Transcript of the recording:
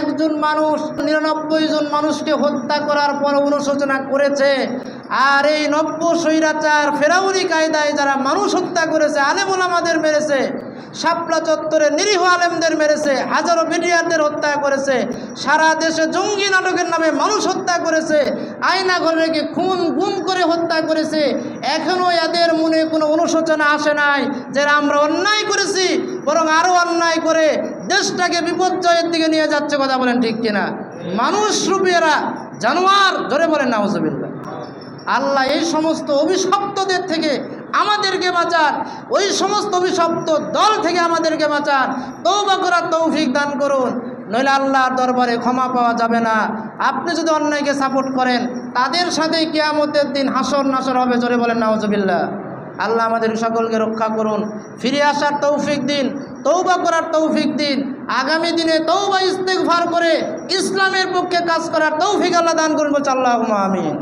একজন মানুষ ৯৯ জন মানুষকে হত্যা করার পর অনুশোচনা করেছে। আর এই নব্য স্বৈরাচার ফেরাউনি কায়দায় যারা মানুষ হত্যা করেছে, আলেম ওলামাদের মেরেছে, শাপলা চত্বরে নিরীহ আলেমদের মেরেছে, হাজারো মিডিয়াদের হত্যা করেছে, সারা দেশে জঙ্গি নাটকের নামে মানুষ হত্যা করেছে, আয়না ঘরে রেখে খুন গুম করে হত্যা করেছে, এখনও এদের মনে কোনো অনুশোচনা আসে নাই যে আমরা অন্যায় করেছি, বরং আরও অন্যায় করে দেশটাকে বিপর্যয়ের দিকে নিয়ে যাচ্ছে। কথা বলেন ঠিক কিনা? মানুষ রূপী এরা জানোয়ার, ধরে বলেন নাউজুবিল্লাহ। আল্লাহ এই সমস্ত অভিশপ্তদের থেকে আমাদেরকে বাঁচান, ওই সমস্ত অভিশপ্ত দল থেকে আমাদেরকে বাঁচান, তওবা করার তৌফিক দান করুন, নইলে আল্লাহর দরবারে ক্ষমা পাওয়া যাবে না। আপনি যদি অন্যায়কে সাপোর্ট করেন, তাদের সাথে কিয়ামতের দিন হাসর নাসর হবে। জোরে বলেন নাউজুবিল্লাহ। আল্লাহ আমাদের সকলকে রক্ষা করুন, ফিরে আসার তৌফিক দিন, তওবা করার তৌফিক দিন, আগামী দিনে তওবা ইস্তেগফার করে ইসলামের পক্ষে কাজ করার তৌফিক আল্লাহ দান করুন। আল্লাহুম্মা আমিন।